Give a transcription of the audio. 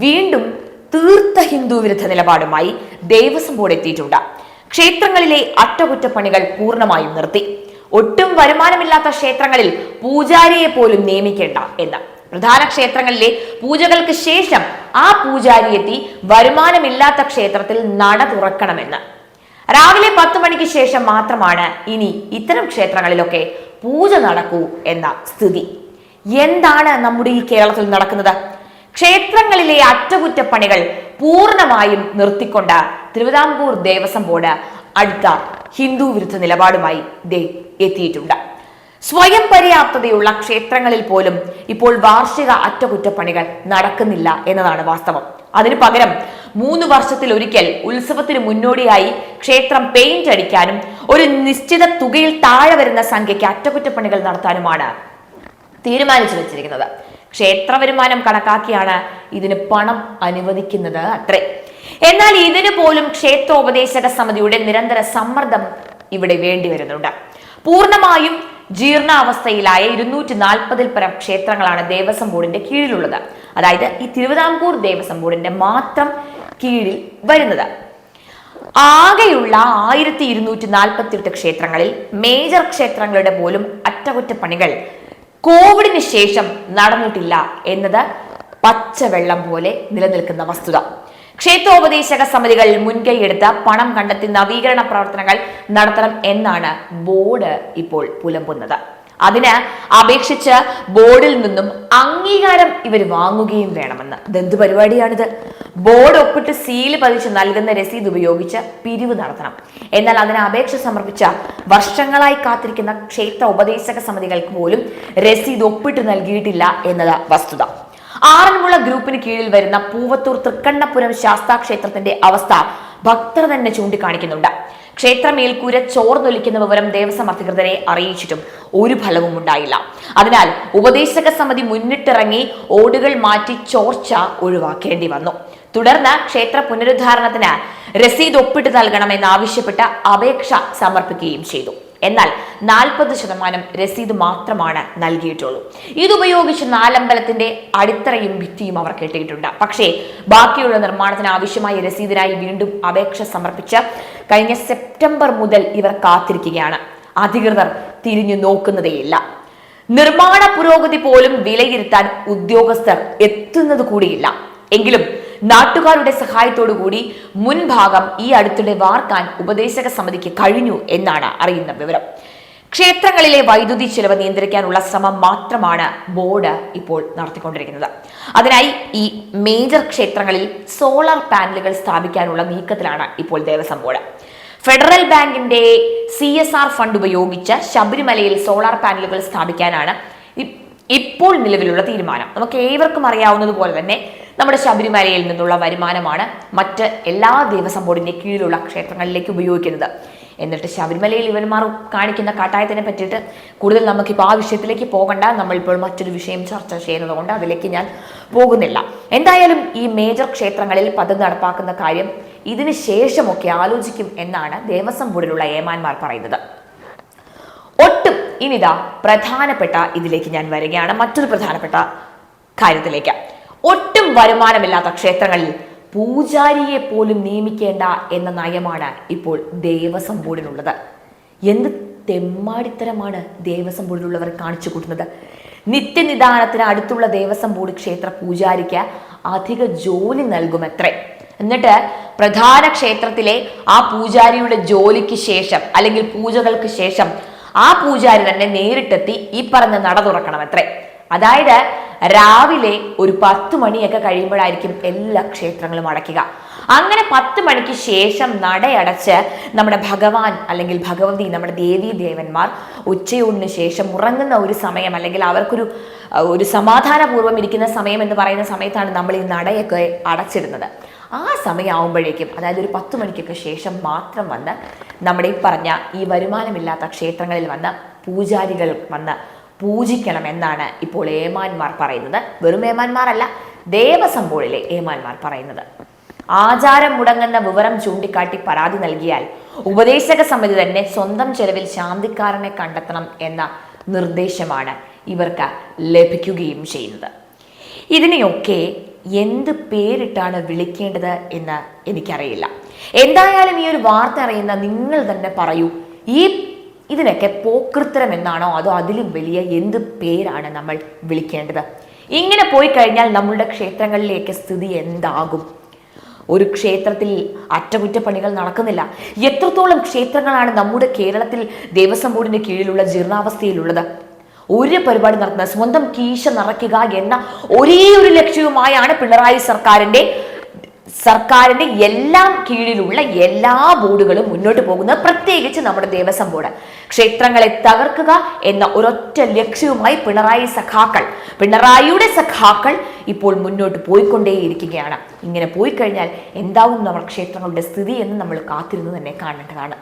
വീണ്ടും തീർത്ത ഹിന്ദു വിരുദ്ധ നിലപാടുമായി ദേവസ്വം ബോർഡ് എത്തിയിട്ടുണ്ട്. ക്ഷേത്രങ്ങളിലെ അറ്റകുറ്റപ്പണികൾ പൂർണ്ണമായും നിർത്തി. ഒട്ടും വരുമാനമില്ലാത്ത ക്ഷേത്രങ്ങളിൽ പൂജാരിയെ പോലും നിയമിക്കേണ്ട എന്ന്. പ്രധാന ക്ഷേത്രങ്ങളിലെ പൂജകൾക്ക് ശേഷം ആ പൂജാരി എത്തി വരുമാനമില്ലാത്ത ക്ഷേത്രത്തിൽ നട തുറക്കണമെന്ന്. രാവിലെ 10 മണിക്ക് ശേഷം മാത്രമാണ് ഇനി ഇത്തരം ക്ഷേത്രങ്ങളിലൊക്കെ പൂജ നടക്കൂ എന്ന സ്ഥിതി. എന്താണ് നമ്മുടെ ഈ കേരളത്തിൽ നടക്കുന്നത്? ക്ഷേത്രങ്ങളിലെ അറ്റകുറ്റപ്പണികൾ പൂർണ്ണമായും നിർത്തിക്കൊണ്ട് തിരുവിതാംകൂർ ദേവസ്വം ബോർഡ് അടുത്ത ഹിന്ദു വിരുദ്ധ നിലപാടുമായി എത്തിയിട്ടുണ്ട്. സ്വയം പര്യാപ്തതയുള്ള ക്ഷേത്രങ്ങളിൽ പോലും ഇപ്പോൾ വാർഷിക അറ്റകുറ്റപ്പണികൾ നടക്കുന്നില്ല എന്നതാണ് വാസ്തവം. അതിനു പകരം 3 വർഷത്തിൽ ഒരിക്കൽ ഉത്സവത്തിന് മുന്നോടിയായി ക്ഷേത്രം പെയിന്റ് അടിക്കാനും ഒരു നിശ്ചിത തുകയിൽ താഴെ വരുന്ന സംഖ്യയ്ക്ക് അറ്റകുറ്റപ്പണികൾ നടത്താനുമാണ് തീരുമാനിച്ചു വെച്ചിരിക്കുന്നത്. ക്ഷേത്ര വരുമാനം കണക്കാക്കിയാണ് ഇതിന് പണം അനുവദിക്കുന്നത് അത്രേ. എന്നാൽ ഇതിനു പോലും ക്ഷേത്രോപദേശക സമിതിയുടെ നിരന്തര സമ്മർദ്ദം ഇവിടെ വേണ്ടി വരുന്നുണ്ട്. പൂർണ്ണമായും ജീർണാവസ്ഥയിലായ 240-ൽ പരം ക്ഷേത്രങ്ങളാണ് ദേവസ്വം ബോർഡിന്റെ കീഴിലുള്ളത്. അതായത് ഈ തിരുവിതാംകൂർ ദേവസ്വം ബോർഡിന്റെ മാത്രം കീഴിൽ വരുന്നത്. ആകെയുള്ള 1248 ക്ഷേത്രങ്ങളിൽ മേജർ ക്ഷേത്രങ്ങളുടെ പോലും അറ്റകുറ്റപ്പണികൾ കോവിഡിന് ശേഷം നടന്നിട്ടില്ല എന്നത് പച്ചവെള്ളം പോലെ നിലനിൽക്കുന്ന വസ്തുത. ക്ഷേത്രോപദേശക സമിതികൾ മുൻകൈയെടുത്ത് പണം കണ്ടെത്തി നവീകരണ പ്രവർത്തനങ്ങൾ നടത്തണം എന്നാണ് ബോർഡ് ഇപ്പോൾ പുലമ്പുന്നത്. അതിന് അപേക്ഷിച്ച് ബോർഡിൽ നിന്നും അംഗീകാരം ഇവർ വാങ്ങുകയും വേണമെന്ന്. ഇതെന്ത് പരിപാടിയാണിത്? ബോർഡ് ഒപ്പിട്ട് സീല് പതിച്ച് നൽകുന്ന രസീത് ഉപയോഗിച്ച് പിരിവ് നടത്തണം. എന്നാൽ അതിന് അപേക്ഷ സമർപ്പിച്ച വർഷങ്ങളായി കാത്തിരിക്കുന്ന ക്ഷേത്ര ഉപദേശക സമിതികൾക്ക് പോലും രസീത് ഒപ്പിട്ട് നൽകിയിട്ടില്ല എന്നത് വസ്തുത. ആറന്മുള ഗ്രൂപ്പിന് കീഴിൽ വരുന്ന പൂവത്തൂർ തൃക്കണ്ണപുരം ശാസ്താ ക്ഷേത്രത്തിന്റെ അവസ്ഥ ഭക്തർ തന്നെ ചൂണ്ടിക്കാണിക്കുന്നുണ്ട്. ക്ഷേത്ര മേൽക്കൂര ചോർന്നൊലിക്കുന്ന വിവരം ദേവസ്വം അധികൃതരെ അറിയിച്ചിട്ടും ഒരു ഫലവും ഉണ്ടായില്ല. അതിനാൽ ഉപദേശക സമിതി മുന്നിട്ടിറങ്ങി ഓടുകൾ മാറ്റി ചോർച്ച ഒഴിവാക്കേണ്ടി വന്നു. തുടർന്ന് ക്ഷേത്ര പുനരുദ്ധാരണത്തിന് രസീത് ഒപ്പിട്ട് നൽകണമെന്നാവശ്യപ്പെട്ട് അപേക്ഷ സമർപ്പിക്കുകയും ചെയ്തു. എന്നാൽ 40% രസീത് മാത്രമാണ് നൽകിയിട്ടുള്ളൂ. ഇതുപയോഗിച്ച് 4 അമ്പലത്തിന്റെ അടിത്തറയും ഭിത്തിയും അവർ കെട്ടിയിട്ടുണ്ട്. പക്ഷേ ബാക്കിയുള്ള നിർമ്മാണത്തിന് ആവശ്യമായ രസീതിനായി വീണ്ടും അപേക്ഷ സമർപ്പിച്ച് കഴിഞ്ഞ സെപ്റ്റംബർ മുതൽ ഇവർ കാത്തിരിക്കുകയാണ്. അധികൃതർ തിരിഞ്ഞു നോക്കുന്നതേയില്ല. നിർമ്മാണ പുരോഗതി പോലും വിലയിരുത്താൻ ഉദ്യോഗസ്ഥർ എത്തുന്നത് കൂടിയില്ല. എങ്കിലും നാട്ടുകാരുടെ സഹായത്തോടുകൂടി മുൻഭാഗം ഈ അടുത്തിടെ വാർക്കാൻ ഉപദേശക സമിതിക്ക് കഴിഞ്ഞു എന്നാണ് അറിയുന്ന വിവരം. ക്ഷേത്രങ്ങളിലെ വൈദ്യുതി ചെലവ് നിയന്ത്രിക്കാനുള്ള ശ്രമം മാത്രമാണ് ബോർഡ് ഇപ്പോൾ നടത്തിക്കൊണ്ടിരിക്കുന്നത്. അതിനായി ഈ മേജർ ക്ഷേത്രങ്ങളിൽ സോളാർ പാനലുകൾ സ്ഥാപിക്കാനുള്ള നീക്കത്തിലാണ് ഇപ്പോൾ ദേവസ്വം ബോർഡ്. ഫെഡറൽ ബാങ്കിന്റെ CSR ഫണ്ട് ഉപയോഗിച്ച് ശബരിമലയിൽ സോളാർ പാനലുകൾ സ്ഥാപിക്കാനാണ് ഇപ്പോൾ നിലവിലുള്ള തീരുമാനം. നമുക്ക് ഏവർക്കും അറിയാവുന്നതുപോലെ തന്നെ നമ്മുടെ ശബരിമലയിൽ നിന്നുള്ള വരുമാനമാണ് മറ്റ് എല്ലാ ദേവസ്വം ബോർഡിന്റെ കീഴിലുള്ള ക്ഷേത്രങ്ങളിലേക്ക് ഉപയോഗിക്കുന്നത്. എന്നിട്ട് ശബരിമലയിൽ ഇവന്മാർ കാണിക്കുന്ന കാട്ടായത്തിനെ പറ്റിയിട്ട് കൂടുതൽ നമുക്കിപ്പോൾ ആ വിഷയത്തിലേക്ക് പോകണ്ട. നമ്മളിപ്പോൾ മറ്റൊരു വിഷയം ചർച്ച ചെയ്യുന്നത് കൊണ്ട് അതിലേക്ക് ഞാൻ പോകുന്നില്ല. എന്തായാലും ഈ മേജർ ക്ഷേത്രങ്ങളിൽ പദ്ധതി നടപ്പാക്കുന്ന കാര്യം ഇതിന് ശേഷമൊക്കെ ആലോചിക്കും എന്നാണ് ദേവസ്വം ബോർഡിലുള്ള ഏമാന്മാർ പറയുന്നത്. ഇനിതാ പ്രധാനപ്പെട്ട ഇതിലേക്ക് ഞാൻ വരികയാണ്. മറ്റൊരു പ്രധാനപ്പെട്ട കാര്യത്തിലേക്ക്. ഒട്ടും വരുമാനമില്ലാത്ത ക്ഷേത്രങ്ങളിൽ പൂജാരിയെ പോലും നിയമിക്കേണ്ട എന്ന നയമാണ് ഇപ്പോൾ ദേവസ്വം ബോർഡിനുള്ളത്. എന്ത് തെമ്മാടിത്തരമാണ് ദേവസ്വം ബോർഡിലുള്ളവർ കാണിച്ചു കൂട്ടുന്നത്? നിത്യനിദാനത്തിന് അടുത്തുള്ള ദേവസ്വം ബോർഡ് ക്ഷേത്ര പൂജാരിക്ക് അധിക ജോലി നൽകുമത്രേ. എന്നിട്ട് പ്രധാന ക്ഷേത്രത്തിലെ ആ പൂജാരിയുടെ ജോലിക്ക് ശേഷം അല്ലെങ്കിൽ പൂജകൾക്ക് ശേഷം ആ പൂജാരി തന്നെ നേരിട്ടെത്തി ഈ പറഞ്ഞ നട തുറക്കണമത്രേ. അതായത് രാവിലെ ഒരു 10 മണിയൊക്കെ കഴിയുമ്പോഴായിരിക്കും എല്ലാ ക്ഷേത്രങ്ങളും അടയ്ക്കുക. അങ്ങനെ 10 മണിക്ക് ശേഷം നടയടച്ച് നമ്മുടെ ഭഗവാൻ അല്ലെങ്കിൽ ഭഗവതി, നമ്മുടെ ദേവീ ദേവന്മാർ ഉച്ചയൂണിന് ശേഷം ഉറങ്ങുന്ന ഒരു സമയം, അല്ലെങ്കിൽ അവർക്കൊരു സമാധാനപൂർവ്വം ഇരിക്കുന്ന സമയം എന്ന് പറയുന്ന സമയത്താണ് നമ്മൾ ഈ നടയൊക്കെ അടച്ചിടുന്നത്. ആ സമയമാകുമ്പോഴേക്കും, അതായത് ഒരു 10 മണിക്കൊക്കെ ശേഷം മാത്രം വന്ന് നമ്മുടെ ഈ പറഞ്ഞ ഈ വരുമാനമില്ലാത്ത ക്ഷേത്രങ്ങളിൽ വന്ന് പൂജാരികൾ വന്ന് പൂജിക്കണം എന്നാണ് ഇപ്പോൾ ഏമാന്മാർ പറയുന്നത്. വെറും ഏമാന്മാരല്ല, ദേവസ്വം ബോർഡിലെ ഏമാന്മാർ പറയുന്നത്. ആചാരം മുടങ്ങുന്ന വിവരം ചൂണ്ടിക്കാട്ടി പരാതി നൽകിയാൽ ഉപദേശക സമിതി തന്നെ സ്വന്തം ചെലവിൽ ശാന്തിക്കാരനെ കണ്ടെത്തണം എന്ന നിർദ്ദേശമാണ് ഇവർക്ക് ലഭിക്കുകയും ചെയ്യുന്നത്. ഇതിനെയൊക്കെ എന്ത് പേരിട്ടാണ് വിളിക്കേണ്ടത് എന്ന് എനിക്കറിയില്ല. എന്തായാലും ഈ ഒരു വാർത്ത അറിയുന്ന നിങ്ങൾ തന്നെ പറയൂ, ഇതിനൊക്കെ പോക്കൃത്തരം എന്നാണോ അതോ അതിലും വലിയ എന്ത് പേരാണ് നമ്മൾ വിളിക്കേണ്ടത്? ഇങ്ങനെ പോയി കഴിഞ്ഞാൽ നമ്മളുടെ ക്ഷേത്രങ്ങളിലേക്ക് സ്ഥിതി എന്താകും? ഒരു ക്ഷേത്രത്തിൽ അറ്റകുറ്റപ്പണികൾ നടക്കുന്നില്ല. എത്രത്തോളം ക്ഷേത്രങ്ങളാണ് നമ്മുടെ കേരളത്തിൽ ദേവസ്വം ബോർഡിന്റെ കീഴിലുള്ള ജീർണാവസ്ഥയിലുള്ളത്? ഒരു പരിപാടി നടത്തുന്നത് സ്വന്തം കീശ നിറയ്ക്കുക എന്ന ഒരേ ഒരു ലക്ഷ്യവുമായാണ് പിണറായി സർക്കാരിന്റെ എല്ലാം കീഴിലുള്ള എല്ലാ ബോർഡുകളും മുന്നോട്ട് പോകുന്നത്. പ്രത്യേകിച്ച് നമ്മുടെ ദേവസ്വം ബോർഡ് ക്ഷേത്രങ്ങളെ തകർക്കുക എന്ന ഒരൊറ്റ ലക്ഷ്യവുമായി പിണറായിയുടെ സഖാക്കൾ ഇപ്പോൾ മുന്നോട്ട് പോയിക്കൊണ്ടേയിരിക്കുകയാണ്. ഇങ്ങനെ പോയി കഴിഞ്ഞാൽ എന്താവും നമ്മുടെ ക്ഷേത്രങ്ങളുടെ സ്ഥിതി എന്ന് നമ്മൾ കാത്തിരുന്ന് തന്നെ കാണേണ്ടതാണ്.